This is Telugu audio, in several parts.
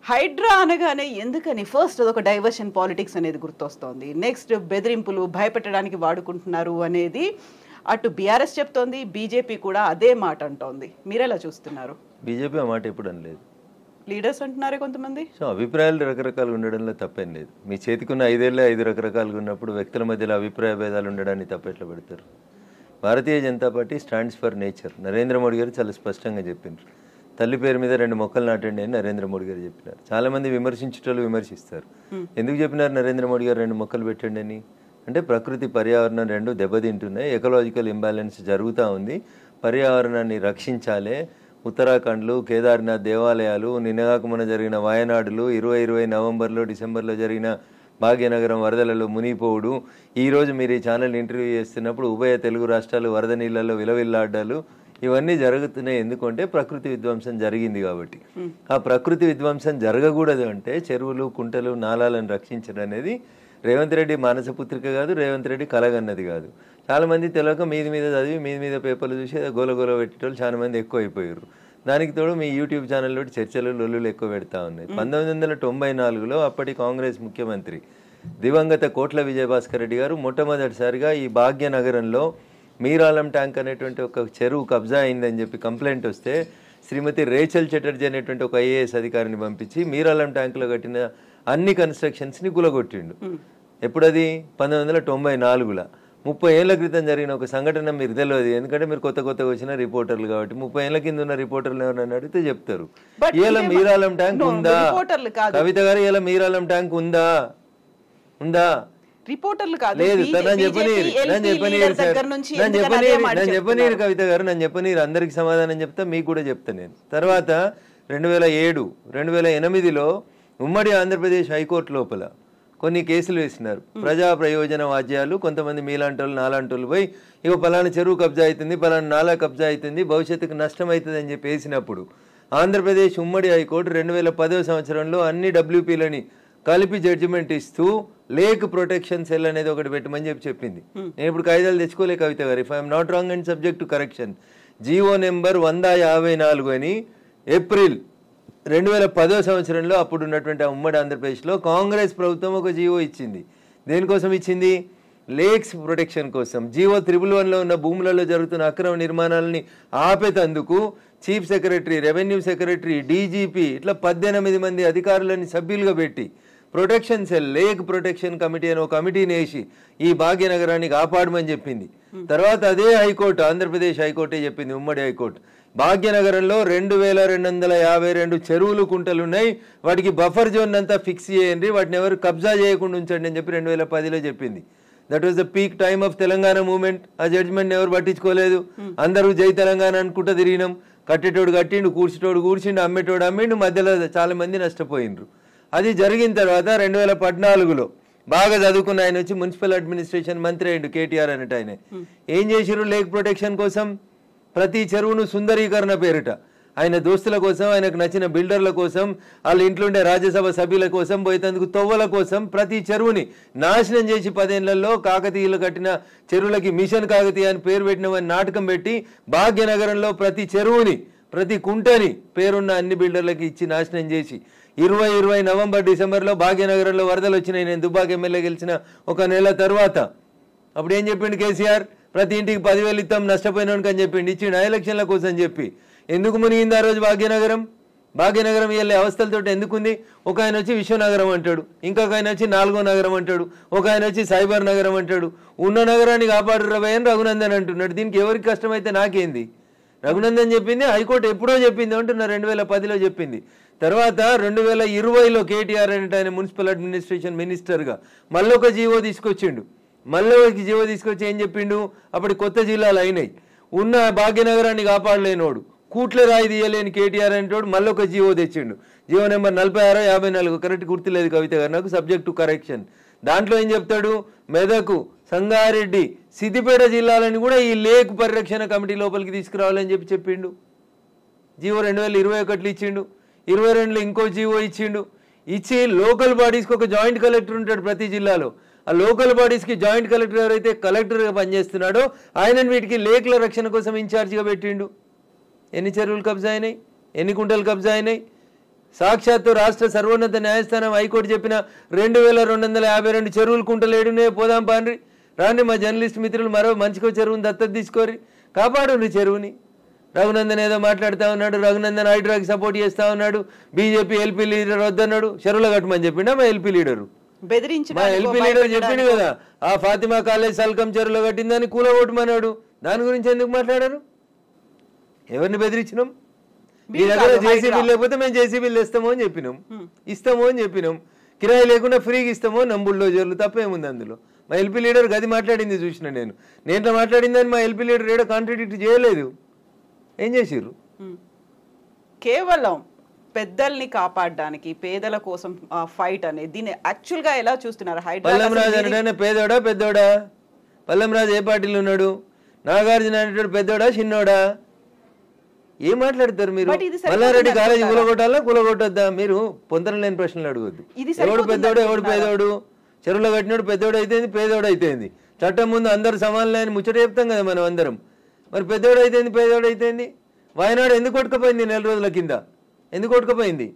హైడ్రా అనగానే ఎందుకని ఫస్ట్ అదొక డైవర్షన్ పాలిటిక్స్ అనేది గుర్తొస్తోంది. నెక్స్ట్ బెదిరింపులు భయపెట్టడానికి వాడుకుంటున్నారు అనేది అటు బీఆర్ఎస్ చెప్తోంది, బీజేపీ కూడా అదే మాట అంటోంది. మీరెలా చూస్తున్నారు? బీజేపీ ఆ మాట ఎప్పుడు అనలేదు, లీడర్స్ అంటున్నారే కొంతమంది. సో అభిప్రాయాలు రకరకాలుగా ఉండడంలో తప్పేం లేదు. మీ చేతికున్న 5 ఏళ్ళే 5 రకరకాలుగా ఉన్నప్పుడు వ్యక్తుల మధ్యలో అభిప్రాయ భేదాలు ఉండడాన్ని తప్పెట్లా పెడతారు? Bharatiya Janata party stands for nature. Narendra Modi garu చాలా స్పష్టంగా చెప్పిండ్రు, తల్లి పేరు మీద 2 మొక్కలు నాటండి అని నరేంద్ర మోడీ గారు చెప్పినారు. చాలా మంది విమర్శించేటోళ్ళు విమర్శిస్తారు. ఎందుకు చెప్పినారు నరేంద్ర మోడీ గారు 2 మొక్కలు పెట్టండి అని? అంటే ప్రకృతి పర్యావరణం 2 దెబ్బతింటున్నాయి, ఎకలాజికల్ ఇంబ్యాలెన్స్ జరుగుతూ ఉంది, పర్యావరణాన్ని రక్షించాలి. ఉత్తరాఖండ్లు, కేదార్నాథ్ దేవాలయాలు, నిన్నగాక మొన్న జరిగిన వాయనాడులు, 2020 నవంబర్లో డిసెంబర్లో జరిగిన భాగ్యనగరం వరదలలో మునిగిపోవుడు, ఈరోజు మీరు ఈ ఛానల్ ఇంటర్వ్యూ చేస్తున్నప్పుడు ఉభయ తెలుగు రాష్ట్రాలు వరద నీళ్ళల్లో విలవిల్లాడ్డాలు, ఇవన్నీ జరుగుతున్నాయి. ఎందుకంటే ప్రకృతి విధ్వంసం జరిగింది కాబట్టి. ఆ ప్రకృతి విధ్వంసం జరగకూడదు అంటే చెరువులు, కుంటలు, నాలాలను రక్షించడం అనేది రేవంత్ రెడ్డి మానసపుత్రిక కాదు, రేవంత్ రెడ్డి కలగన్నది కాదు. చాలామంది తెలియక మీద చదివి మీద పేపర్లు చూసి గోల పెట్టేటోళ్ళు చాలా మంది ఎక్కువ అయిపోయారు. దానికి తోడు మీ యూట్యూబ్ ఛానల్లో చర్చలు లొల్లులు ఎక్కువ పెడతా ఉన్నాయి. 1994లో అప్పటి కాంగ్రెస్ ముఖ్యమంత్రి దివంగత కోట్ల విజయభాస్కర్ రెడ్డి గారు మొట్టమొదటిసారిగా ఈ భాగ్యనగరంలో మీరాలం ట్యాంక్ అనేటువంటి ఒక చెరువు కబ్జా అయిందని చెప్పి కంప్లైంట్ వస్తే శ్రీమతి రేచల్ చటర్జీ అనేటువంటి ఒక ఐఏఎస్ అధికారిని పంపించి మీరాలం ట్యాంకులో కట్టిన అన్ని కన్స్ట్రక్షన్స్ని గులగొట్టిండు. ఎప్పుడది? 1994లో. 30 ఏళ్ల క్రితం జరిగిన ఒక సంఘటన మీరు తెలియదు, ఎందుకంటే మీరు కొత్తగా వచ్చిన రిపోర్టర్లు కాబట్టి. 30 ఏళ్ల కింద ఉన్న రిపోర్టర్లు ఎవరైనా అడిగితే చెప్తారు. ఇలా మీరాలం ట్యాంక్ ఉందా కవిత గారు? ఇలా మీరాలం ట్యాంక్ ఉందా? రిపోర్టర్లు కాదు, లేదు. నన్ను చెప్పనీరు కవిత గారు, నన్ను చెప్పనీరు. అందరికి సమాధానం చెప్తా, మీకు కూడా చెప్తా నేను. తర్వాత 2007, 2008లో ఉమ్మడి ఆంధ్రప్రదేశ్ హైకోర్టు లోపల కొన్ని కేసులు వేసినారు. ప్రజా ప్రయోజన వాద్యాలు, కొంతమంది మీలాంటోళ్ళు నాలాంటోళ్ళు పోయి ఇక పలానా చెరువు కబ్జా అవుతుంది, పలానా నాలా కబ్జా అవుతుంది, భవిష్యత్తుకు నష్టం అవుతుంది అని చెప్పి వేసినప్పుడు ఆంధ్రప్రదేశ్ ఉమ్మడి హైకోర్టు 2010వ సంవత్సరంలో అన్ని డబ్ల్యూపీలని కలిపి జడ్జిమెంట్ ఇస్తూ లేక్ ప్రొటెక్షన్ సెల్ అనేది ఒకటి పెట్టమని చెప్పింది. నేను ఇప్పుడు కాయిదాలు తెచ్చుకోలే కవిత గారు, if I'm not wrong and subject to correction. GO number 154 అని ఏప్రిల్ 2010వ సంవత్సరంలో అప్పుడు ఉన్నటువంటి ఉమ్మడి ఆంధ్రప్రదేశ్లో కాంగ్రెస్ ప్రభుత్వం ఒక జీవో ఇచ్చింది. దేనికోసం ఇచ్చింది? లేక్స్ ప్రొటెక్షన్ కోసం. జీవో 111లో ఉన్న భూములలో జరుగుతున్న అక్రమ నిర్మాణాలని ఆపేతందుకు chief secretary, revenue secretary, DGP ఇట్లా 18 మంది అధికారులని సభ్యులుగా పెట్టి protection cell, lake protection committee అని ఒక కమిటీని వేసి ఈ భాగ్యనగరాన్ని కాపాడమని చెప్పింది. తర్వాత అదే హైకోర్టు, ఆంధ్రప్రదేశ్ హైకోర్టే చెప్పింది, ఉమ్మడి హైకోర్టు, భాగ్యనగరంలో 2252 చెరువులు, కుంటలు ఉన్నాయి, వాటికి బఫర్ జోన్ అంతా ఫిక్స్ చేయండి, వాటిని ఎవరు కబ్జా చేయకుండా ఉంచండి అని చెప్పి 2010లో చెప్పింది. That was the peak time of Telangana movement. ఆ జడ్జిమెంట్ ఎవరు పట్టించుకోలేదు. అందరూ జై తెలంగాణ అనుకుంటూ తిరిగినాం. కట్టేటోడు కట్టిండు, కూర్చేటోడు కూర్చిండు, అమ్మేటోడు అమ్మిండు, మధ్యలో చాలా మంది నష్టపోయిండ్రు. అది జరిగిన తర్వాత 2014లో బాగా చదువుకున్న ఆయన వచ్చి మున్సిపల్ అడ్మినిస్ట్రేషన్ మంత్రి అయ్యిండు, కేటీఆర్ అన్నట్టు. ఆయన ఏం చేసిరు? లేక్ ప్రొటెక్షన్ కోసం ప్రతి చెరువును సుందరీకరణ పేరిట ఆయన దోస్తుల కోసం, ఆయనకు నచ్చిన బిల్డర్ల కోసం, వాళ్ళ ఇంట్లో ఉండే రాజ్యసభ సభ్యుల కోసం, పోయేందుకు తొవ్వల కోసం ప్రతి చెరువుని నాశనం చేసి 10 ఏళ్లలో కాకతీయులు కట్టిన చెరువులకి మిషన్ కాకతీయ అని పేరు పెట్టినవని నాటకం పెట్టి భాగ్యనగరంలో ప్రతి చెరువుని, ప్రతి కుంటని పేరున్న అన్ని బిల్డర్లకి ఇచ్చి నాశనం చేసి 2020 నవంబర్ డిసెంబర్లో భాగ్యనగరంలో వరదలు వచ్చినాయి. నేను దుబ్బాక ఎమ్మెల్యే గెలిచిన 1 నెల తర్వాత అప్పుడు ఏం చెప్పిండు కేసీఆర్? ప్రతి ఇంటికి 10,000 ఇస్తాం నష్టపోయినానికి అని చెప్పిండు. ఇచ్చిండు ఎలక్షన్ల కోసం చెప్పి. ఎందుకు మునిగింది ఆ రోజు భాగ్యనగరం? భాగ్యనగరం వెళ్ళే అవస్థలతో ఎందుకుంది? ఒక ఆయన వచ్చి విశ్వనగరం అంటాడు, ఇంకొక ఆయన వచ్చి 4వ నగరం అంటాడు, ఒక ఆయన వచ్చి సైబర్ నగరం అంటాడు. ఉన్న నగరాన్ని కాపాడు రవయ్య అని రఘునందన్ అంటున్నాడు. దీనికి ఎవరికి కష్టమైతే నాకేంది? రఘునందన్ చెప్పింది, హైకోర్టు ఎప్పుడో చెప్పింది అంటున్నా, 2010లో చెప్పింది. తర్వాత 2020లో కేటీఆర్ అంటే ఆయన మున్సిపల్ అడ్మినిస్ట్రేషన్ మినిస్టర్గా మళ్ళీ ఒక జీవో తీసుకొచ్చిండు. తీసుకొచ్చి ఏం చెప్పిండు? అప్పటి కొత్త జిల్లాలు అయినాయి, ఉన్న భాగ్యనగరాన్ని కాపాడలేనోడు, కూట్ల రాయి తీయలేని కేటీఆర్ అంటోడు మళ్ళీ ఒక జీవో తెచ్చిండు. జీవో నెంబర్ 46, 54 కరెక్ట్ గుర్తులేదు కవిత గారు నాకు, సబ్జెక్ట్ టు కరెక్షన్. దాంట్లో ఏం చెప్తాడు? మెదకు, సంగారెడ్డి, సిద్దిపేట జిల్లాలని కూడా ఈ లేక్ పరిరక్షణ కమిటీ లోపలికి తీసుకురావాలని చెప్పిండు. జీవో 2021లో ఇచ్చిండు. 22లో ఇంకో జీవో ఇచ్చిండు. ఇచ్చి లోకల్ బాడీస్కి ఒక జాయింట్ కలెక్టర్ ఉంటాడు ప్రతి జిల్లాలో. ఆ లోకల్ బాడీస్కి జాయింట్ కలెక్టర్ ఎవరైతే కలెక్టర్గా పనిచేస్తున్నాడో ఆయనను వీటికి లేక్ల రక్షణ కోసం ఇన్ఛార్జిగా పెట్టిండు. ఎన్ని చెరువులు కబ్జా అయినాయి? ఎన్ని కుంటలు కబ్జా అయినాయి? సాక్షాత్తు రాష్ట్ర సర్వోన్నత న్యాయస్థానం హైకోర్టు చెప్పిన 2252 చెరువులు కుంటలేడునే పోదాం పాండ్రి రాండి మా జర్నలిస్ట్ మిత్రులు మరో మంచికో చెరువుని దత్తత తీసుకోరి కాపాడు చెరువుని. రఘునందన్ ఏదో మాట్లాడుతూ ఉన్నాడు, రఘునందన్ హైడ్రాకి సపోర్ట్ చేస్తూ ఉన్నాడు, బీజేపీ ఎల్పీ లీడర్ వద్దన్నాడు, చెరువులో కట్టమని చెప్పిండా మా ఎల్పీ లీడరు. మా ఎల్పీ లీడర్ చెప్పిండు కదా ఆ ఫాతిమా కాలేజ్ సల్కం చెరువులో కట్టిందని కూలగొట్టమన్నాడు. దాని గురించి ఎందుకు మాట్లాడారు? ఎవరిని బెదిరించినాం? మీ దగ్గర జేసీబీలు లేకపోతే మేము జేసీబీలు ఇస్తామో అని చెప్పినాం, ఇస్తామో అని చెప్పినాం, కిరాయి లేకుండా ఫ్రీగా ఇస్తామో బుల్డోజర్లు తప్పేముంది అందులో. మా ఎల్పీ లీడర్ గది మాట్లాడింది చూసిన నేను మాట్లాడిందని మా ఎల్పీ లీడర్ ఏడో కాంట్రాడిక్ట్ చేయలేదు. ఏం చేసిర్రు? కేవలం పెద్దల్ని కాపాడడానికి పేదల కోసం ఫైట్ అనేది దీన్ని యాక్చువల్ గా ఎలా చూస్తున్నారు? పల్లం రాజు అంటే పేదోడా పెద్దోడా? పల్లం రాజు ఏ పార్టీలో ఉన్నాడు? నాగార్జున అనేటోడు పెద్దోడా చిన్నోడా? ఏం మాట్లాడతారు మీరు? మల్లారెడ్డి కాలేజీ కూలగొట్టొద్దా? మీరు పొందడం లేని ప్రశ్నలు అడగొద్దు. ఎవడు పెద్దోడు ఎవడు పేదోడు? చెరువులో కట్టినోడు పెద్దోడు అయితేంది పేదోడు అయితేంది, చట్టం ముందు అందరు సమానలేని ముచ్చట చెప్తాం కదా మనం అందరం. మరి పెద్దోడు అయితేంది పేదోడు అయితేంది? వాయనాడు ఎందుకు కొట్టుకుపోయింది 4 రోజుల కింద? ఎందుకు కొట్టుకుపోయింది?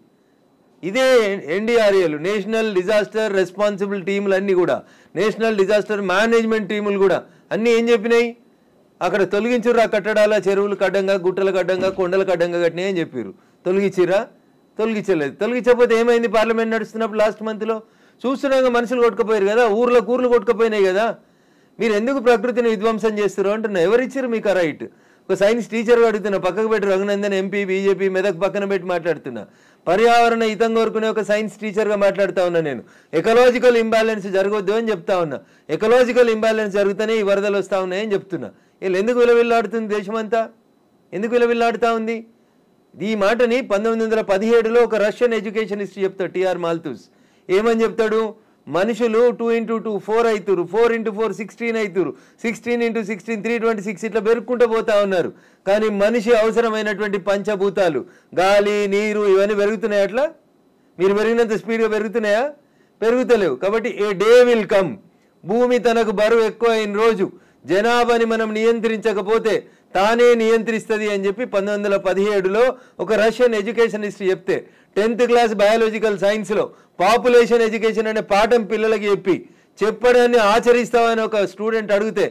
ఇదే ఎన్డీఆర్ఏలు నేషనల్ డిజాస్టర్ రెస్పాన్సిబుల్ టీములు అన్నీ కూడా, నేషనల్ డిజాస్టర్ మేనేజ్మెంట్ టీములు కూడా అన్నీ ఏం చెప్పినాయి? అక్కడ తొలగించుర్రు ఆ కట్టడాల చెరువులు కడ్డంగా గుట్టలు కడ్డంగా కొండలు కడ్డంగా కట్టినాయి అని చెప్పారు. తొలగించిరా? తొలగించలేదు. తొలగించకపోతే ఏమైంది? పార్లమెంట్ నడుస్తున్నప్పుడు లాస్ట్ మంత్లో చూస్తున్నాగా మనుషులు కొట్టుకుపోయారు కదా, ఊర్లు కొట్టుకుపోయినాయి కదా. మీరు ఎందుకు ప్రకృతిని విధ్వంసం చేస్తారు అంటున్నా. ఎవరిచ్చారు మీకు ఆ రైట్? ఒక సైన్స్ టీచర్ అడుగుతున్నా, పక్కకు పెట్టి రఘునందన్ ఎంపీ బీజేపీ మెదక్ పక్కన పెట్టి మాట్లాడుతున్నా. పర్యావరణ హితం కోరుకునే ఒక సైన్స్ టీచర్గా మాట్లాడుతూ ఉన్నా నేను. ఎకలాజికల్ ఇంబ్యాలెన్స్ జరగొద్దు అని చెప్తా ఉన్నా. ఎకలాజికల్ ఇంబ్యాలెన్స్ జరుగుతూనే ఈ వరదలు వస్తూ ఉన్నాయని చెప్తున్నా. వీళ్ళు ఎందుకు విలవిల్లాడుతుంది దేశమంతా? ఎందుకు విలవిల్లాడుతూ ఉంది? ఈ మాటని 1917లో ఒక రష్యన్ ఎడ్యుకేషన్ హిస్టరీ చెప్తాడు టిఆర్ మాల్తూస్. ఏమని చెప్తాడు? మనుషులు 2 × 2 4 అవుతారు, 4 × 4 16 అవుతారు, 16 × 16 326 ఇట్లా పెరుక్కుంటూ పోతా ఉన్నారు. కానీ మనిషి అవసరమైనటువంటి పంచభూతాలు గాలి నీరు ఇవన్నీ పెరుగుతున్నాయి. అట్లా మీరు పెరిగినంత స్పీడ్గా పెరుగుతున్నాయా? పెరుగుతలేవు. కాబట్టి ఏ డే విల్ కమ్, భూమి తనకు బరువు ఎక్కువ అయిన రోజు జనాభాని మనం నియంత్రించకపోతే తానే నియంత్రిస్తుంది అని చెప్పి 1917లో ఒక రష్యన్ ఎడ్యుకేషన్ హిస్టరీ చెప్తే 10th క్లాస్ బయాలజికల్ సైన్స్లో పాపులేషన్ ఎడ్యుకేషన్ అనే పాఠం పిల్లలకి చెప్పడాన్ని ఆచరిస్తామని ఒక స్టూడెంట్ అడిగితే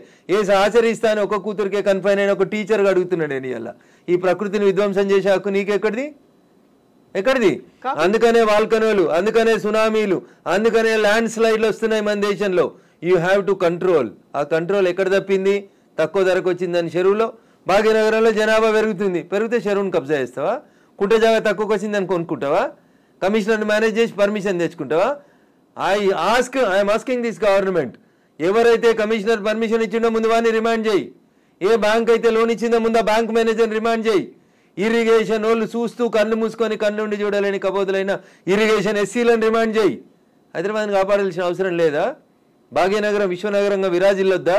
ఆచరిస్తా అని ఒక కూతురికే కన్ఫైన్ అయిన ఒక టీచర్గా అడుగుతున్నాడు. నేను ఇలా ఈ ప్రకృతిని విధ్వంసం చేసే హక్కు నీకెక్కడిది? ఎక్కడిది? అందుకనే వాల్కనోలు, అందుకనే సునామీలు, అందుకనే ల్యాండ్ స్లైడ్లు వస్తున్నాయి మన దేశంలో. You have to control. ఆ కంట్రోల్ ఎక్కడ తప్పింది? తక్కువ ధరకు వచ్చిందని చెరువులో. భాగ్యనగరంలో జనాభా పెరిగితే చెరువును కబ్జా చేస్తావా? కుంట జాగా తక్కువకి వచ్చిందని కొనుక్కుంటావా? కమిషనర్ని మేనేజ్ చేసి పర్మిషన్ తెచ్చుకుంటావా? ఐఎమ్ ఆస్కింగ్ దిస్ గవర్నమెంట్, ఎవరైతే కమిషనర్ పర్మిషన్ ఇచ్చిండో ముందు వాడిని రిమాండ్ చేయి. ఏ బ్యాంక్ అయితే లోన్ ఇచ్చిందో ముందు ఆ బ్యాంక్ మేనేజర్ని రిమాండ్ చేయి. ఇరిగేషన్ వాళ్ళు చూస్తూ కళ్ళు మూసుకొని కళ్ళుండి చూడలేని కబోతులైన ఇరిగేషన్ ఎస్సీలను రిమాండ్ చేయి. హైదరాబాద్ని కాపాడాల్సిన అవసరం లేదా? భాగ్యనగరం విశ్వనగరంగా విరాజిల్లొద్దా?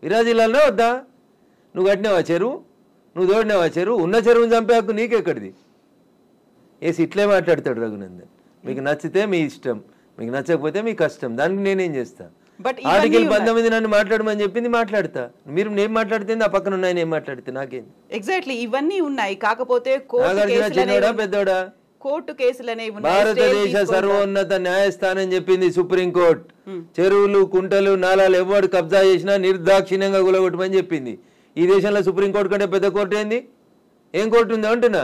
విరాజిల్లాలనే వద్దా? నువ్వు కట్టినావా చెరువు? నువ్వు తోడినావా చెరువు? ఉన్న చెరువుని చంపే హక్కు నీకెక్కడిది? ఇట్లే మాట్లాడతాడు రఘునందన్. మీకు నచ్చితే మీ ఇష్టం, మీకు నచ్చకపోతే మీ కష్టం. దానికి నేనేం చేస్తా? ఆర్టికల్ 19 నన్ను మాట్లాడమని చెప్పింది, మాట్లాడతా. మీరు నేను మాట్లాడితే ఆ పక్కన ఉన్నాయని ఏం మాట్లాడితే నాకేం? ఎగ్జాక్ట్లీ ఇవన్నీ ఉన్నాయి. కాకపోతే చిన్నోడా పెద్దోడా? కోర్టు కేసులనే భారతదేశ సర్వోన్నత న్యాయస్థానం చెప్పింది, సుప్రీంకోర్టు చెరువులు కుంటలు నాలాలు ఎవరు కబ్జా చేసినా నిర్దాక్షిణ్యంగా గులగొట్టమని చెప్పింది. ఈ దేశంలో సుప్రీంకోర్టు కంటే పెద్ద కోర్టు ఏంది? ఏం కోర్టు ఉంది అంటున్నా?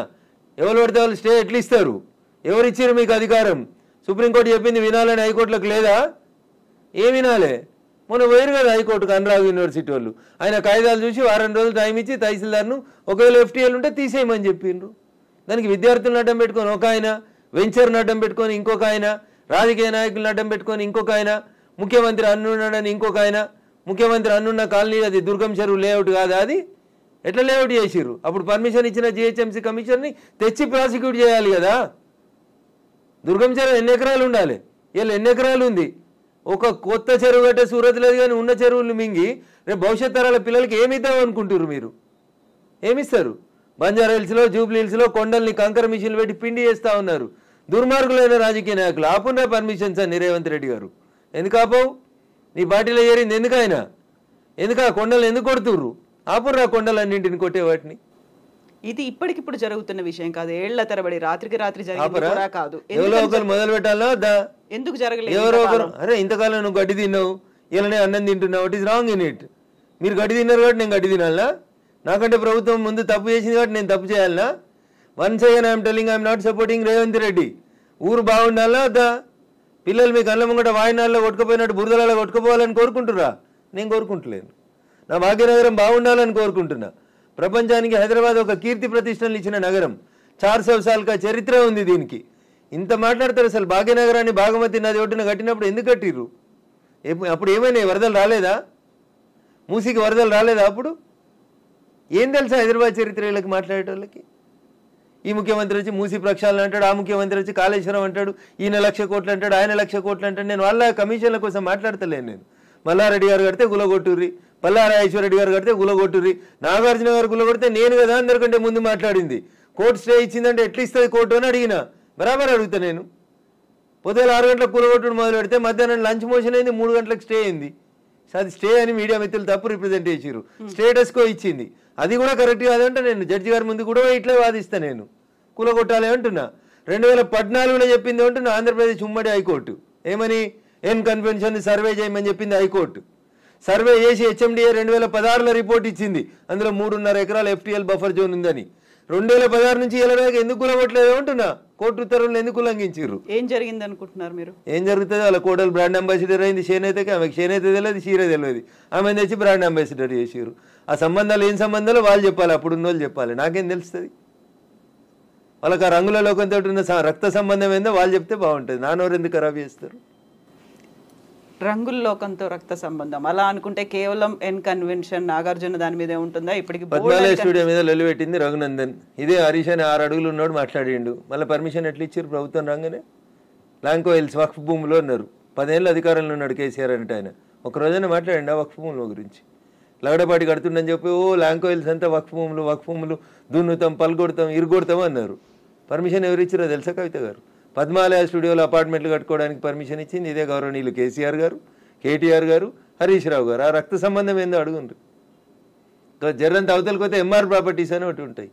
ఎవరు పడితే వాళ్ళు స్టే ఎట్లా ఇస్తారు? ఎవరు ఇచ్చారు మీకు అధికారం? సుప్రీంకోర్టు చెప్పింది వినాలని హైకోర్టులకు లేదా? ఏం వినాలే? మొన్న పోయారు కదా హైకోర్టుకు అనురాగ్ యూనివర్సిటీ వాళ్ళు. ఆయన కాయిదాలు చూసి వారం రోజులు టైం ఇచ్చి తహసీల్దార్ను ఒకవేళ ఎఫ్టీఎల్ ఉంటే తీసేయమని చెప్పిండ్రు. దానికి విద్యార్థులను అడ్డం పెట్టుకొని ఒక ఆయన, వెంచర్ను అడ్డం పెట్టుకొని ఇంకొక ఆయన, రాజకీయ నాయకులను అడ్డం పెట్టుకొని ఇంకొక ఆయన, ముఖ్యమంత్రి అన్నున్నాడని ఇంకొక ఆయన. ముఖ్యమంత్రి అన్నున్న కాలనీ అది దుర్గం చెరువు లేఅవుట్ కాదా? అది ఎట్లా లేఅవుట్ చేసిర్రు? అప్పుడు పర్మిషన్ ఇచ్చిన జిహెచ్ఎంసీ కమిషనర్ని తెచ్చి ప్రాసిక్యూట్ చేయాలి కదా. దుర్గం చెరువు ఎన్ని ఎకరాలు ఉండాలి? వీళ్ళు ఎన్ని ఎకరాలు ఉంది? ఒక కొత్త చెరువు కట్టే సూరత్ లేదు కానీ ఉన్న చెరువులు మింగి రేపు భవిష్యత్ తరాల పిల్లలకి ఏమిద్దాం అనుకుంటారు మీరు? ఏమిస్తారు? బంజారా హిల్స్లో జూబ్లీ హిల్స్లో కొండల్ని కంకర మిషన్లు పెట్టి పిండి చేస్తూ ఉన్నారు దుర్మార్గులైన రాజకీయ నాయకులు. ఆపున్నా పర్మిషన్స్ అని రేవంత్ రెడ్డి గారు. ఎందుకు ఆపవు? నీ పార్టీలో చేరింది ఎందుకైనా? ఎందుకు ఆ కొండలు ఎందుకు కొడుతుర్రు? ఆపుర్రా కొండలన్నింటిని కొట్టే వాటిని. ఇది ఇప్పటికిప్పుడు జరుగుతున్న విషయం కాదు, ఏళ్ల తరబడి రాత్రికి రాత్రి జరిగింది కూడా కాదు. ఎవరో ఒకరు మొదలు పెట్టాలా ఎందుకు జరగలేదు? ఎవరో ఒకరు అరే ఇంతకాలం నువ్వు గడ్డి తిన్నావు, ఇలానే అన్నం తింటున్నావు, it is wrong in it. మీరు గడ్డి తిన్నారు కాబట్టి నేను గడ్డి తినాలా? నాకంటే ప్రభుత్వం ముందు తప్పు చేసింది కాబట్టి నేను తప్పు చేయాలనా? Once again I'm telling I'm not supporting Revanth Reddy. ఊరు బాగుండాలా వద్దా? పిల్లలు మీ కళ్ళ ముంగట వాయినాల్లో కొట్టుకుపోయినట్టు బురదలలో కొట్టుకుపోవాలని కోరుకుంటురా? నేను కోరుకుంటలేను. నా భాగ్యనగరం బాగుండాలని కోరుకుంటున్నా. ప్రపంచానికి హైదరాబాద్ ఒక కీర్తి ప్రతిష్టలు ఇచ్చిన నగరం, 400 సార్లుగా చరిత్ర ఉంది దీనికి. ఇంత మాట్లాడతారు. అసలు భాగ్యనగరాన్ని బాగమతి నది ఒడ్డున కట్టినప్పుడు ఎందుకు కట్టిర్రు? అప్పుడు ఏమైనా వరదలు రాలేదా? మూసికి వరదలు రాలేదా? అప్పుడు ఏం తెలుసా హైదరాబాద్ చరిత్ర వీళ్ళకి మాట్లాడేటోళ్ళకి? ఈ ముఖ్యమంత్రి వచ్చి మూసి ప్రక్షాళన అంటాడు, ఆ ముఖ్యమంత్రి వచ్చి కాళేశ్వరం అంటాడు, ఈయన 1,00,000 కోట్లు అంటాడు, ఆయన 1,00,000 కోట్లు అంటాడు. నేను వాళ్ళ కమిషన్ల కోసం మాట్లాడతలేను. నేను మల్లారెడ్డి గారు కడితే గులగొట్టుర్రి, పల్లారాజేశ్వరరెడ్డి గారు కడితే గులగొట్టుర్రి, నాగార్జున గారు గులగొడితే నేను కదా అందరికంటే ముందు మాట్లాడింది. కోర్టు స్టే ఇచ్చిందంటే ఎట్లా ఇస్తుంది కోర్టు అని అడిగిన. బరాబర్ అడుగుతా నేను. పొద్దున 6 గంటలకు కూలగొట్టుడు మొదలు పెడితే మధ్యాహ్నం లంచ్ మోషన్ అయింది, 3 గంటలకు స్టే అయింది. అది స్టే అని మీడియా మిత్రులు తప్పు రిప్రజెంట్ చేసిర్రు. స్టేటస్కో ఇచ్చింది, అది కూడా కరెక్ట్ కాదంటే నేను జడ్జి గారి ముందు కూడా ఇట్లే వాదిస్తా. నేను కూలగొట్టాలి అంటున్నా. 2014లో చెప్పింది అంటున్నా ఆంధ్రప్రదేశ్ ఉమ్మడి హైకోర్టు. ఏమని? ఎన్ కన్వెన్షన్ సర్వే చేయమని చెప్పింది హైకోర్టు. సర్వే చేసి హెచ్ఎండిఏ 2016లో రిపోర్ట్ ఇచ్చింది, అందులో 3.5 ఎకరాల FTL బఫర్ జోన్ ఉందని. 2016 నుంచి వెళ్ళడానికి ఎందుకు కూలగొట్టలేదు అంటున్నా. కోర్టు ఉత్తర్వులను ఎందుకు ఉల్లంఘించారు? ఏం జరిగింది అనుకుంటున్నారు మీరు? ఏం జరుగుతుంది? వాళ్ళ కోడలు బ్రాండ్ అంబాసిడర్ అయింది చేనేతకి. ఆమెకి చేనేత తెలియదు, చీర తెలియదు. ఆమె తెచ్చి బ్రాండ్ అంబాసిడర్ చేసారు. ఆ సంబంధాలు ఏం సంబంధాలు వాళ్ళు చెప్పాలి, అప్పుడు ఉన్న వాళ్ళు చెప్పాలి. నాకేం తెలుస్తుంది? వాళ్ళకి ఆ రంగుల లోకంతో ఉన్న రక్త సంబంధం ఏందో వాళ్ళు చెప్తే బాగుంటుంది. నానోరు ఎందుకు ఖరాబ్ చేస్తారు? రంగుల లోకంతో రక్త సంబంధం అలా అనుకుంటే కేవలం ఎన్ కన్వెన్షన్ నాగార్జున దాని మీదే ఉంటుందా? ఇప్పటికి పద్మాలయ స్టూడియో మీద లొల్లిపెట్టింది రఘునందన్. ఇదే హరీష్ అని 6 అడుగులు ఉన్నాడు మాట్లాడిండు. మళ్ళీ పర్మిషన్ ఎట్లా ఇచ్చారు ప్రభుత్వం రాగానే? లాంకో హిల్స్ వక్ఫ్ భూమిలో ఉన్నారు. 10 ఏళ్ళు అధికారంలో ఉన్నాడు కేసీఆర్ అంటే. ఆయన ఒక రోజైనా మాట్లాడండి ఆ వక్ఫ్ భూముల గురించి? లగడపాటి కడుతుండని చెప్పి లాంకో హిల్స్ అంతా వక్ఫ్ భూములు దున్నుతాం, పల్గొడతాం, ఇరుగొడతాం అన్నారు. పర్మిషన్ ఎవరు ఇచ్చారో తెలుసా కవిత గారు? పద్మాలయ స్టూడియోలో అపార్ట్మెంట్లు కట్టుకోవడానికి పర్మిషన్ ఇచ్చింది ఇదే గౌరవనీయులు కేసీఆర్ గారు, కేటీఆర్ గారు, హరీష్ రావు గారు. ఆ రక్త సంబంధం ఏందో అడుగుండ్రు. జర్రంత అవతలకి పోతే ఎంఆర్ ప్రాపర్టీస్ అని ఒకటి ఉంటాయి.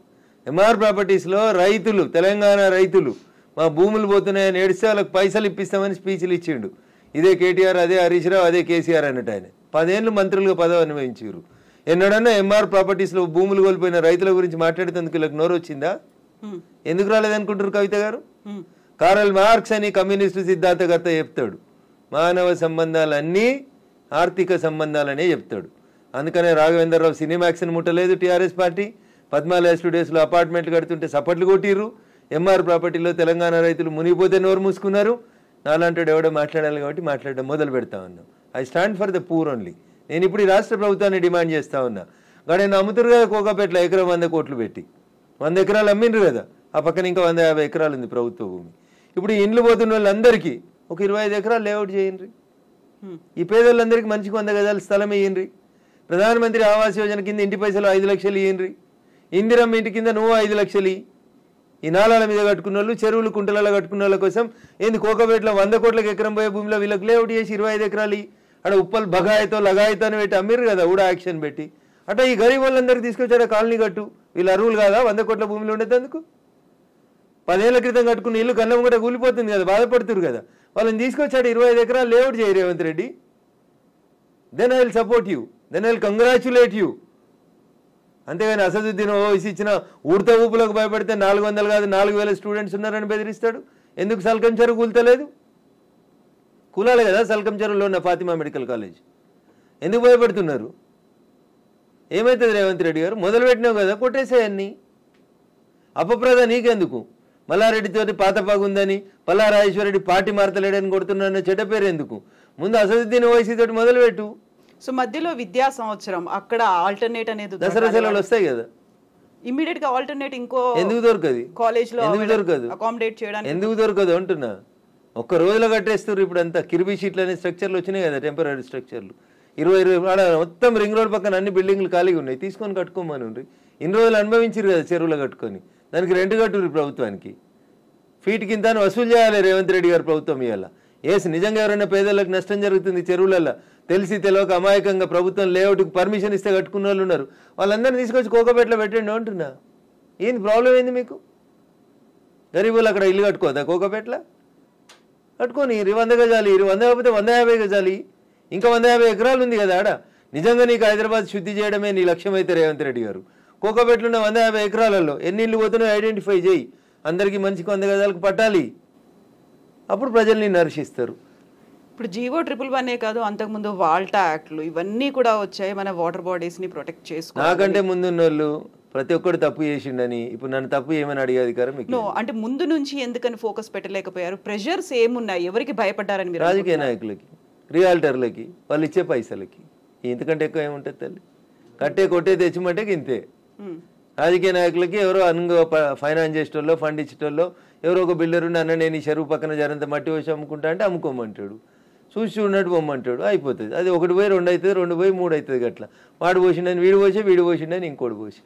ఎంఆర్ ప్రాపర్టీస్లో రైతులు, తెలంగాణ రైతులు మా భూములు పోతున్నాయని ఏడిస్తే వాళ్ళకి పైసలు ఇప్పిస్తామని స్పీచ్లు ఇచ్చిండు. ఇదే కేటీఆర్, అదే హరీష్ రావు, అదే కేసీఆర్ అన్నట్టు. ఆయన 10 ఏళ్ళు మంత్రులుగా పదవి అనుభవించారు. ఎన్నడన్నా ఎంఆర్ ప్రాపర్టీస్లో భూములు కోల్పోయిన రైతుల గురించి మాట్లాడేందుకు వీళ్ళకి నోరు వచ్చిందా? ఎందుకు రాలేదనుకుంటారు కవిత గారు? కారల్ మార్క్స్ అని కమ్యూనిస్టు సిద్ధాంతకర్త చెప్తాడు, మానవ సంబంధాలన్నీ ఆర్థిక సంబంధాలనే చెప్తాడు. అందుకనే రాఘవేంద్రరావు సినిమాక్స్ని ముట్టలేదు టీఆర్ఎస్ పార్టీ. పద్మాలయ స్టూడియోస్లో అపార్ట్మెంట్లు కడుతుంటే సపట్లు కొట్టిర్రు. ఎంఆర్ ప్రాపర్టీలో తెలంగాణ రైతులు మునిగిపోతే నోరు మూసుకున్నారు. నాలాంటి ఎవడో మాట్లాడాలి కాబట్టి మాట్లాడడం మొదలు పెడతా ఉన్నాం. I stand for the poor only. నేను ఇప్పుడు ఈ రాష్ట్ర ప్రభుత్వాన్ని డిమాండ్ చేస్తా ఉన్నా. కానీ అమ్ముతురు కదా కోకాపేటలో ఎకరం 100 కోట్లు పెట్టి 100 ఎకరాలు అమ్మిండ్రు కదా. ఆ పక్కన ఇంకా 150 ఎకరాలు ఉంది ప్రభుత్వ భూమి. ఇప్పుడు ఈ ఇండ్లు పోతున్న వాళ్ళందరికీ ఒక 25 ఎకరాలు లేఅవుట్ చేయండి. ఈ పేదోళ్ళందరికీ మంచికి 100 గజాల స్థలం ఇయ్యండి. ప్రధానమంత్రి ఆవాస్ యోజన కింద ఇంటి పైసలు 5 లక్షలు ఇయ్యండి. ఇందిరమ్మ ఇంటి కింద నువ్వు 5 లక్షలు. ఈ నాలాల మీద కట్టుకున్న వాళ్ళు, చెరువులు కుంటలలో కట్టుకున్న వాళ్ళ కోసం ఏంది కోకపేటలో 100 కోట్లకు ఎకరం పోయే భూమిలో వీళ్ళకి లేఅవుట్ చేసి 25 ఎకరాలు అక్కడ ఉప్పల్ బగాయితో లగాయితో అని పెట్టి అమ్మిరు కదా ఊడా యాక్షన్ పెట్టి. అట్లా ఈ గరీబ్ వాళ్ళందరికీ తీసుకొచ్చాడు కాలనీ కట్టు. వీళ్ళు అరువులు కాదా 100 కోట్ల భూమిలో ఉండేందుకు? 10 ఏళ్ల క్రితం కట్టుకున్న ఇల్లు కన్నం కూడా కూలిపోతుంది కదా, బాధపడుతురు కదా. వాళ్ళని తీసుకొచ్చాడు 25 ఎకరాలు లేఅవుట్ చేయి Revanth Reddy. Then I will support you, then I will congratulate you. అంతేగాని అసదుద్దీన్ ఓవైసీ ఇచ్చిన ఉడత ఊపులకు భయపడితే 400 కాదు 4000 స్టూడెంట్స్ ఉన్నారని బెదిరిస్తాడు. ఎందుకు సల్కం చెరువు కూల్తలేదు? కూలాలి కదా సల్కం చెరువులో ఉన్న ఫాతిమా మెడికల్ కాలేజ్. ఎందుకు భయపడుతున్నారు? ఏమవుతుంది రేవంత్ రెడ్డి గారు? మొదలు పెట్టినావు కదా, కొట్టేసేయన్ని. అపప్రద నీకెందుకు? మల్లారెడ్డితోటి పాతపాగుందని, పల్లారాజేశ్వరరెడ్డి పార్టీ మారతలేడని కొడుతున్నారన్న చెడ్డ పేరు ఎందుకు? ముందు అసదుద్దీన్ ఓవైసీ తోటి మొదలుపెట్టు. సో మధ్యలో విద్యా సంవత్సరం అక్కడ ఆల్టర్నేట్ అనేది దసరా సెలవులు వస్తాయి కదా, ఇమీడియట్ గా ఆల్టర్నేట్ ఇంకో ఎందుకు దొరకదు? కాలేజ్ లో ఎందుకు దొరకదు? అకామిడేట్ చేయడానికి ఎందుకు దొరకదు అంటున్నా. ఒక్క రోజులో కట్టేస్తారు. ఇప్పుడు అంతా కిర్బీ షీట్లు అనే స్ట్రక్చర్లు వచ్చినాయి కదా, టెంపరీ స్ట్రక్చర్లు. 20 మొత్తం రింగ్ రోడ్ పక్కన అన్ని బిల్డింగ్లు ఖాళీగా ఉన్నాయి, తీసుకొని కట్టుకోమని ఉండ్రి. ఇన్ని రోజులు అనుభవించారు కదా చెరువులో కట్టుకొని, దానికి రెంట్ కట్టుర్రి ప్రభుత్వానికి. ఫీట్ కింద వసూలు చేయాలి రేవంత్ రెడ్డి గారు ప్రభుత్వం ఇవాళ. ఏసి నిజంగా ఎవరైనా పేదలకు నష్టం జరుగుతుంది చెరువులలో తెలిసి తెలియక అమాయకంగా ప్రభుత్వం లేఅవుట్కి పర్మిషన్ ఇస్తే కట్టుకున్న వాళ్ళు ఉన్నారు, వాళ్ళందరినీ తీసుకొచ్చి కోకపేటలో పెట్టండి అంటున్నా. ఏంది ప్రాబ్లం ఏంది మీకు? గరీబులు అక్కడ ఇల్లు కట్టుకోదా కోకపేటలో? కట్టుకొని 100 గజాలు 100 కాకపోతే 150 గజాలు, ఇంకా 150 ఎకరాలు ఉంది కదా ఆడ. నిజంగా నీకు హైదరాబాద్ శుద్ధి చేయడమే నీ లక్ష్యం అయితే రేవంత్ రెడ్డి గారు, కోకపేటలో ఉన్న 150 ఎకరాలలో ఎన్ని ఇల్లు పోతున్నాయో ఐడెంటిఫై చేయి, అందరికీ మంచికి 100 గజాలకు పట్టాలి, అప్పుడు ప్రజల్ని నర్శిస్తారు. ఇప్పుడు జీవో 111 కాదు, అంతకుముందు వాల్టా యాక్ట్లు ఇవన్నీ కూడా వచ్చాయి మన వాటర్ బాడీస్ని ప్రొటెక్ట్ చేసుకోవాలి. నాకంటే ముందున్న వాళ్ళు ప్రతి ఒక్కరు తప్పు చేసిండని ఇప్పుడు నన్ను తప్పు ఏమని అడిగే అధికారం మీకు? అంటే ముందు నుంచి ఎందుకని ఫోకస్ పెట్టలేకపోయారు? ప్రెషర్స్ ఏమున్నాయి? ఎవరికి భయపడ్డారని మీరు? రాజకీయ నాయకులకి, రియాల్టర్లకి, వాళ్ళు ఇచ్చే పైసలకి. ఇంతకంటే ఎక్కువ ఏముంటుంది తల్లి? కట్టే కొట్టే తెచ్చిమంటే ఇంతే. రాజకీయ నాయకులకి ఎవరో ఫైనాన్స్ చేసేటోళ్ళు, ఫండ్ ఇచ్చేటోళ్ళు, ఎవరో ఒక బిల్డర్ ఉండి అన్న నేను ఈ చెరువు పక్కన జరంత మట్టి వచ్చి అమ్ముకుంటా అంటే అమ్ముకోమంటాడు, చూసి చూడనట్టు పొమ్మంటాడు, అయిపోతుంది. అది 1 పోయి 2 అవుతుంది, 2 పోయి 3 అవుతుంది. అట్లా వాడు పోసిండని వీడు పోసి, వీడు పోసిండని ఇంకోటి పోసి.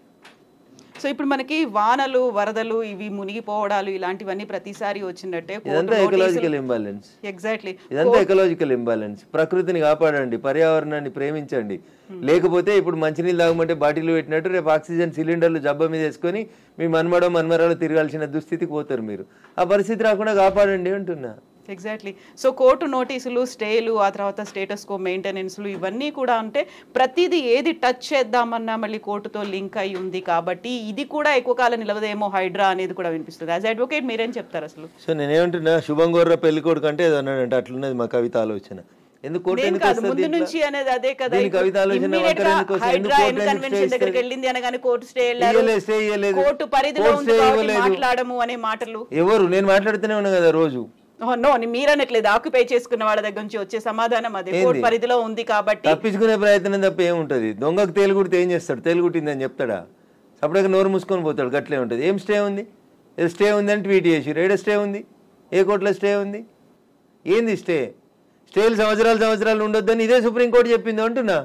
సో ఇప్పుడు మనకి వానలు, వరదలు, ఇవి మునిగిపోవడాలు ఇలాంటివన్నీ ప్రతిసారి వచ్చినట్టే. ఇదంతా ఎకలాజికల్ ఇంబాలెన్స్. ఎగ్జాక్ట్లీ, ఇదంతా ఎకలాజికల్ ఇంబాలెన్స్. ప్రకృతిని కాపాడండి, పర్యావరణాన్ని ప్రేమించండి. లేకపోతే ఇప్పుడు మంచినీళ్ళు తాగమంటే బాటిల్ పెట్టినట్టు రేపు ఆక్సిజన్ సిలిండర్లు జబ్బ మీద వేసుకొని మీ మన్మరాలు తిరగాల్సిన దుస్థితికి పోతారు మీరు. ఆ పరిస్థితి రాకుండా కాపాడండి అంటున్నా. ఎగ్జాక్ట్లీ. సో కోర్టు నోటీసులు, స్టేలు, ఆ తర్వాత స్టేటస్ కో మెయింటెనెన్స్లు ఇవన్నీ కూడా అంటే ప్రతిదీ ఏది టచ్ చేద్దామన్నా మళ్ళీ కోర్టుతో లింక్ అయి ఉంది కాబట్టి ఇది కూడా ఎక్కువ కాలం నిలవదేమో హైడ్రా అనేది కూడా వినిపిస్తుంది. యాజ్ అడ్వకేట్ మీరేం చెప్తారు అసలు? సో నేనేమంటున్నా, శుభం గోర్ర పెళ్లి కొడుకు అంటే ఏదో అన్నాడంటే అట్లున్నది మా కవిత ఆలోచన. ఎందుకు ముందు నుంచి అనేది అదే కదా. దగ్గరికి వెళ్ళింది అనగానే కోర్టు స్టే కోర్టు పరిధిలో ఉంది మాట్లాడము అనే మాటలు ఎవరు? నేను మాట్లాడుతూనే ఉన్నా కదా రోజు. నో, మీరనట్లేదు, ఆక్యుపై చేసుకున్న వాళ్ళ దగ్గర నుంచి వచ్చే సమాధానం అదే, కోర్టు పరిధిలో ఉంది కాబట్టి. తప్పించుకునే ప్రయత్నం తప్ప ఏముంటుంది? దొంగకు తేలుగుడితే ఏం చేస్తాడు? తేలుగుట్టిందని చెప్తాడా? అప్పటికి నోరు మూసుకొని పోతాడు. గట్లే ఉంటుంది. ఏం స్టే ఉంది? స్టే ఉంది అని ట్వీట్ చేసి ఏడ స్టే ఉంది? ఏ కోర్టులో స్టే ఉంది? ఏంది స్టే? స్టేలు సంవత్సరాలు ఉండొద్దని ఇదే సుప్రీంకోర్టు చెప్పింది అంటున్నా.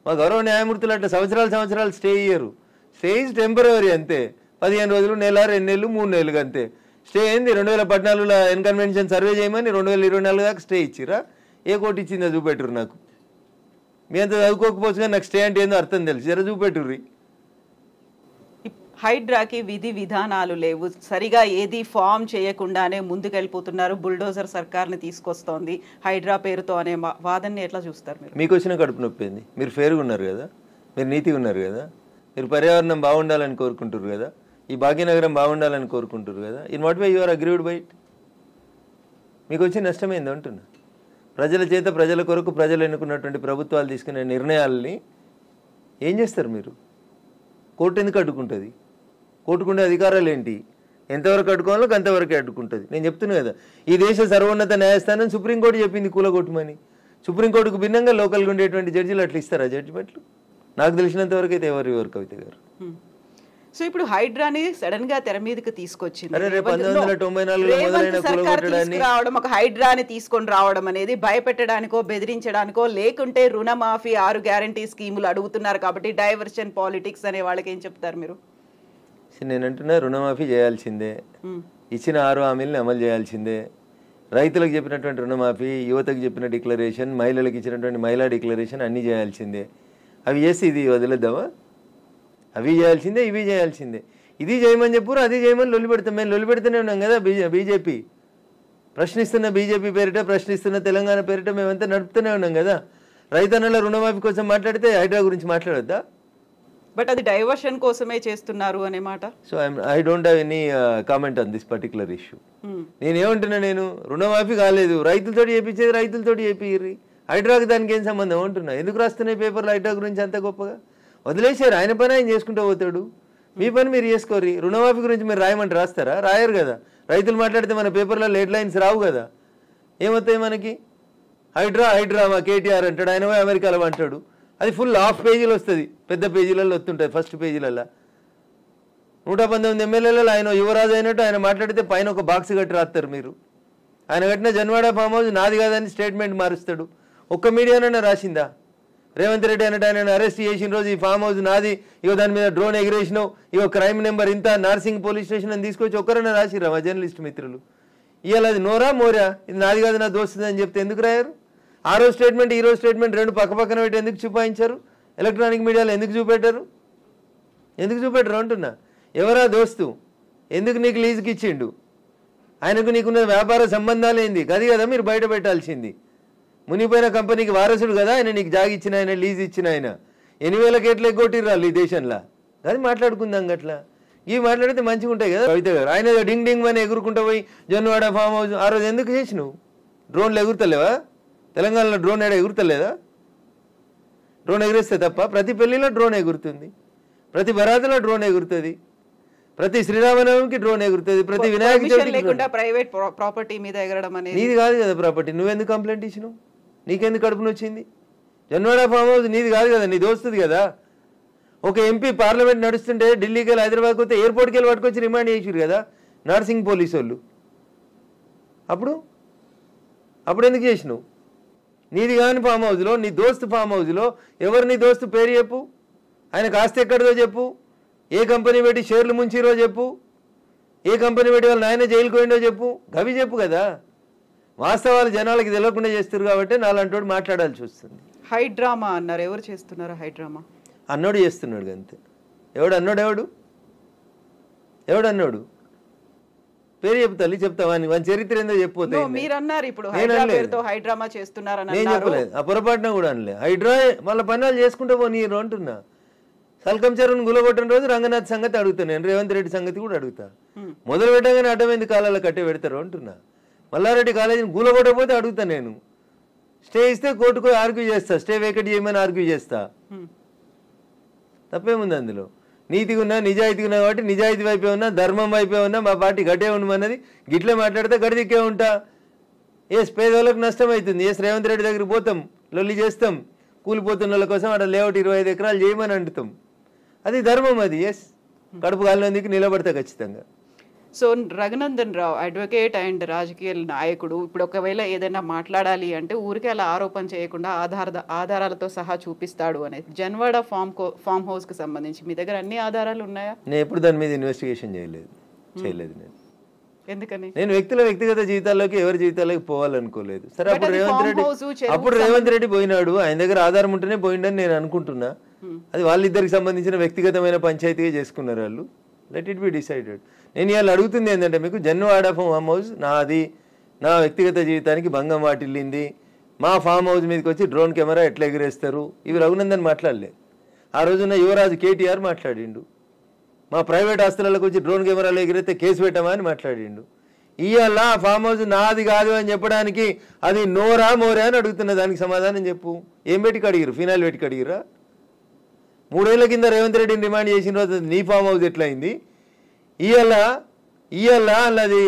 మా గౌరవ న్యాయమూర్తులు అట్లా సంవత్సరాలు స్టే ఇయ్యరు. స్టే ఈజ్ టెంపరరీ అంతే. 15 రోజులు, నెల, 2 నెలలు, 3 నెలలు అంతే. స్టే ఏంది? 2014లో ఎన్కన్వెన్షన్ సర్వే చేయమని 2024 దాకా స్టే ఇచ్చిరా? ఏ కోర్టు ఇచ్చిందో చూపెట్టురు నాకు. మీ అంత చదువుకోకపోవచ్చు కానీ నాకు స్టే అంటే ఏందో అర్థం తెలుసు. జర చూపెట్టుర్రి. హైడ్రాకి విధి విధానాలు లేవు, సరిగా ఏది ఫామ్ చేయకుండానే ముందుకెళ్ళిపోతున్నారు, బుల్డోజర్ సర్కార్ని తీసుకొస్తోంది హైడ్రా పేరుతో అనే వాదనని ఎట్లా చూస్తారు మీరు? మీకు వచ్చిన కడుపు నొప్పింది. మీరు ఫేర్గా ఉన్నారు కదా, మీరు నీతిగా ఉన్నారు కదా, మీరు పర్యావరణం బాగుండాలని కోరుకుంటారు కదా, ఈ భాగ్యనగరం బాగుండాలని కోరుకుంటారు కదా. In what way you are agreed by it? మీకు వచ్చే నష్టమైంది అంటున్నా. ప్రజల చేత, ప్రజల కొరకు ప్రజలు ఎన్నుకున్నటువంటి ప్రభుత్వాలు తీసుకునే నిర్ణయాలని ఏం చేస్తారు మీరు? కోర్టు ఎందుకు అడ్డుకుంటుంది? కోర్టుకుండే అధికారాలు ఏంటి? ఎంతవరకు అడ్డుకోవాలో అంతవరకే అడ్డుకుంటుంది. నేను చెప్తున్నా కదా, ఈ దేశ సర్వోన్నత న్యాయస్థానం సుప్రీంకోర్టు చెప్పింది కూలగొట్టమని. సుప్రీంకోర్టుకు భిన్నంగా లోకల్గా ఉండేటువంటి జడ్జీలు అట్లా ఇస్తారా జడ్జిమెంట్లు? నాకు తెలిసినంత వరకు అయితే ఎవరు కవిత గారు. సో ఇప్పుడు హైడ్రాని సడన్ గా తెర మీదకి తీసుకొచ్చింది. 1994 ఒక హైడ్రాని తీసుకొని రావడం అనేది భయపెట్టడానికో, బెదిరించడానికో, లేకుంటే రుణమాఫీ 6 గ్యారంటీ స్కీములు అడుగుతున్నారు కాబట్టి డైవర్షన్ పాలిటిక్స్ అనే వాళ్ళకి ఏం చెప్తారు మీరు? నేను అంటున్నా, రుణమాఫీ చేయాల్సిందే, ఇచ్చిన 6 హామీలను అమలు చేయాల్సిందే. రైతులకు చెప్పినటువంటి రుణమాఫీ, యువతకు చెప్పిన డిక్లరేషన్, మహిళలకు ఇచ్చినటువంటి మహిళా డిక్లరేషన్ అన్నీ చేయాల్సిందే. అవి చేసి ఇది వదిలేద్దామా? అవి చేయాల్సిందే, ఇవి చేయాల్సిందే. ఇది చేయమని చెప్పురు, అది చేయమని లొల్లి పెడతాం. మేము లొల్లి పెడుతూనే ఉన్నాం కదా. బీజేపీ ప్రశ్నిస్తున్న, బీజేపీ పేరిట ప్రశ్నిస్తున్న తెలంగాణ పేరిట మేమంతా నడుపుతూనే ఉన్నాం కదా. రైతన్నల రుణమాఫీ కోసం మాట్లాడితే హైడ్రా గురించి మాట్లాడొద్దా? బట్ అది డైవర్షన్ కోసమే చేస్తున్నారు అనే మాట. So I don't have any comment on this particular issue. నేనేమంటున్నా, నేను రుణమాఫీ కాలేదు, రైతులతో చేయించేది రైతులతో చేపియ్యి, హైడ్రాకి దానికి ఏం సంబంధం అంటున్నా. ఎందుకు రాస్తున్నాయి పేపర్లు హైడ్రా గురించి అంత గొప్పగా? వదిలేసారు, ఆయన పని ఆయన చేసుకుంటూ పోతాడు, మీ పని మీరు చేసుకోరు. రుణమాఫీ గురించి మీరు రాయమంటే రాస్తారా? రాయరు కదా. రైతులు మాట్లాడితే మన పేపర్లలో హెడ్లైన్స్ రావు కదా. ఏమవుతాయి మనకి? హైడ్రా మా కేటీఆర్ అంటాడు, ఆయన పోయి అమెరికాలో అంటాడు. అది ఫుల్ హాఫ్ పేజీలు వస్తుంది, పెద్ద పేజీలలో వస్తుంటుంది. ఫస్ట్ పేజీలలో 119 ఎమ్మెల్యేలలో ఆయన యువరాజు అయినట్టు ఆయన మాట్లాడితే పైన ఒక బాక్స్ కట్టి రాస్తారు మీరు. ఆయన కట్టిన జన్వాడ ఫామ్ హౌస్ నాది కాదని స్టేట్మెంట్ మారుస్తాడు. ఒక్క మీడియానైనా రాసిందా? రేవంత్ రెడ్డి అన్నట్టు ఆయన అరెస్ట్ చేసిన రోజు ఈ ఫామ్ హౌస్ నాది, ఇగో దాని మీద డ్రోన్ ఎగిరేసినావు, ఇగో క్రైమ్ నెంబర్ ఇంత, నార్సింగ్ పోలీస్ స్టేషన్ అని తీసుకొచ్చి ఒక్కరైనా రాసిరా మా జర్నలిస్ట్ మిత్రులు? ఇవాళ అది నోరా మోరా, ఇది నాది కాదు నా దోస్తుంది అని చెప్తే ఎందుకు రాయారు? ఆ రోజు స్టేట్మెంట్, ఈ రోజు స్టేట్మెంట్ రెండు పక్క పక్కన పెట్టి ఎందుకు చూపాయించారు? ఎలక్ట్రానిక్ మీడియాలో ఎందుకు చూపెట్టారు? అంటున్నా. ఎవరా దోస్తు, ఎందుకు నీకు లీజుకి ఇచ్చిండు, ఆయనకు నీకున్న వ్యాపార సంబంధాలు ఏంది, అది కదా మీరు బయట పెట్టాల్సింది. మునిపోయిన కంపెనీకి వారసుడు కదా ఆయన, నీకు జాగి ఇచ్చిన ఆయన, లీజ్ ఇచ్చిన ఆయన. 8,000 కోట్లు ఎగ్గొట్టిర్రాళ్ళు ఈ దేశంలో. అది మాట్లాడుకుందాం గట్లా. ఇవి మాట్లాడితే మంచిగా ఉంటాయి కదా కవిత గారు. ఆయన డింగ్ డింగ్ అని ఎగురుకుంటూ పోయి జొన్నవాడ ఫామ్ హౌస్ ఆ రోజు ఎందుకు చేసినావు? డ్రోన్లు ఎగురుతలేవా? తెలంగాణలో డ్రోన్ ఏడా ఎగురుతలేదా? డ్రోన్ ఎగురిస్తే తప్ప ప్రతి పెళ్లిలో డ్రోన్ ఎగురుతుంది, ప్రతి బరాతులో డ్రోన్ ఎగురుతుంది, ప్రతి శ్రీరామనవమికి డ్రోన్ ఎగురుతుంది, ప్రతి వినాయక చవితికి లేకుండా ప్రైవేట్ ప్రాపర్టీ మీద ఎగరడం అనేది నీది కాదు కదా ప్రాపర్టీ. నువ్వెందుకు కంప్లైంట్ ఇచ్చినావు? నీకెందుకు కడుపున వచ్చింది? జొన్నవాడ ఫామ్ హౌస్ నీది కాదు కదా, నీ దోస్తుంది కదా. ఒక ఎంపీ పార్లమెంట్ నడుస్తుంటే ఢిల్లీకి వెళ్ళి హైదరాబాద్కి వస్తే ఎయిర్పోర్ట్కి వెళ్ళి పట్టుకొచ్చి రిమాండ్ చేసారు కదా నర్సింగ్ పోలీసు వాళ్ళు. అప్పుడు ఎందుకు చేసినావు? నీది కాని ఫామ్ హౌస్లో, నీ దోస్తు ఫామ్ హౌస్లో ఎవరు నీ దోస్తు పేరు చెప్పు, ఆయనకు ఆస్తి ఎక్కడిదో చెప్పు, ఏ కంపెనీ పెట్టి షేర్లు ముంచిరో చెప్పు, ఏ కంపెనీ పెట్టి వాళ్ళు నాయన జైలుకి పోయిండో చెప్పు, గవి చెప్పు కదా. వాస్తవాలు జనాలకి తెలియకుండా చేస్తారు కాబట్టి నాలంటోడు మాట్లాడాల్సి వస్తుంది. హైడ్రామా అన్నారు, ఎవరు చేస్తున్నారు హైడ్రామా? అన్నోడు చేస్తున్నాడు అంతే. ఎవడు అన్నోడు? ఎవడన్నాడు? పేరు చెప్తాను, చెప్తావా? వన్ చరిత్ర ఏందో చెప్పిపోతే మీరు అన్నారు ఇప్పుడు హైడ్రామా చేస్తున్నారని. నేను చెప్పలేదు, ఆ పొరపాటున కూడా అనలే. హైడ్రా వాళ్ళ పనులు చేసుకుంటూ పోనీరు అంటున్నా. సల్కం చెరువును గులగొట్టిన రోజు రంగనాథ్ సంగతి అడుగుతాను నేను, రేవంత్ రెడ్డి సంగతి కూడా అడుగుతా. మొదలు పెట్టగానే అడ్డమైంది కాలాల కట్టే పెడతారు అంటున్నా. మల్లారెడ్డి కాలేజీని గులగొట్టకపోతే అడుగుతా నేను. స్టే ఇస్తే కోర్టుకు ఆర్గ్యూ చేస్తా, స్టే వేకెట్ చేయమని ఆర్గ్యూ చేస్తా. తప్పేముంది అందులో? నీతిగా ఉన్నా, నిజాయితీగా ఉన్నా కాబట్టి నిజాయితీ వైపే ఉన్నా, ధర్మం వైపే ఉన్నా, మా పార్టీ గట్టే ఉండమన్నది. గిట్లే మాట్లాడితే గడిదిక్కే ఉంటా. పేదవాళ్ళకు నష్టం అవుతుంది. రేవంత్ రెడ్డి దగ్గరికి పోతాం, లొల్లి చేస్తాం, కూలిపోతున్న వాళ్ళ కోసం అక్కడ లేఅవుట్ 25 ఎకరాలు చేయమని అంటుతాం. అది ధర్మం. అది కడుపు కాలినందుకు నిలబడతా ఖచ్చితంగా. So Raghunandan Rao advocate and రాజకీయ నాయకుడు, ఇప్పుడు ఒకవేళ ఏదైనా మాట్లాడాలి అంటే ఊరికే అలా ఆరోపణ చేయకుండా ఆధారాలతో సహా చూపిస్తాడు అనేది. జన్వాడ ఫామ్ హౌస్ కి సంబంధించి మీ దగ్గర అన్ని ఆధారాలు ఉన్నాయా? నేను ఎప్పుడు దాని మీద ఇన్వెస్టిగేషన్ చేయలేదు. నేను ఎందుకని? నేను వ్యక్తిగత జీవితాల్లోకి, ఎవరి జీవితాల్లోకి పోవాలనుకోలేదు. సరే, అప్పుడు రేవంత్ రెడ్డి పోయినాడు, ఆయన దగ్గర ఆధారం ఉంటేనే పోయిండని నేను అనుకుంటున్నా. అది వాళ్ళిద్దరికి సంబంధించిన వ్యక్తిగతమైన పంచాయతీగా చేసుకున్నారు వాళ్ళు. Let it be decided. నేను ఇవాళ అడుగుతుంది ఏంటంటే, మీకు జన్వాడ ఫామ్ హౌస్ నాది, నా వ్యక్తిగత జీవితానికి భంగం వాటిల్లింది, మా ఫామ్ హౌస్ మీదకి వచ్చి డ్రోన్ కెమెరా ఎట్లా ఎగిరేస్తారు, ఇవి రఘునందన్ మాట్లాడలే. ఆ రోజున యువరాజు కేటీఆర్ మాట్లాడిండు. మా ప్రైవేట్ ఆస్తులకు వచ్చి డ్రోన్ కెమెరాలు ఎగిరితే కేసు పెట్టమా అని మాట్లాడిండు. ఇవాళ ఫామ్ హౌస్ నాది కాదు అని చెప్పడానికి అది నోరా మోరా అని అడుగుతున్నా. దానికి సమాధానం చెప్పు. ఏం పెట్టి కడిగిరు? ఫినాయిల్ పెట్టి కడిగిరా? 3 ఏళ్ల కింద రేవంత్ రెడ్డిని డిమాండ్ చేసిన రోజు నీ ఫామ్ హౌస్ ఎట్లయింది? ఇవాళ అది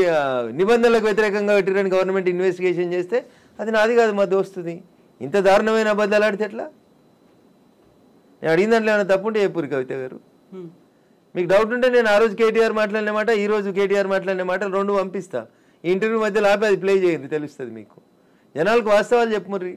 నిబంధనలకు వ్యతిరేకంగా పెట్టిరని గవర్నమెంట్ ఇన్వెస్టిగేషన్ చేస్తే అది నాది కాదు, మా దోస్తుది. ఇంత దారుణమైన అబద్ధాలు ఆడితే ఎట్లా? నేను అడిగిన దాంట్లో ఏమైనా తప్పుంటే చెప్పురు కవిత గారు. మీకు డౌట్ ఉంటే నేను ఆ రోజు కేటీఆర్ మాట్లాడిన మాట, ఈ రోజు కేటీఆర్ మాట్లాడిన మాట 2 పంపిస్తా. ఈ ఇంటర్వ్యూ మధ్యలో ఆపి అది ప్లే చేయండి, తెలుస్తుంది మీకు. జనాలకు వాస్తవాలు చెప్పుముర్రి.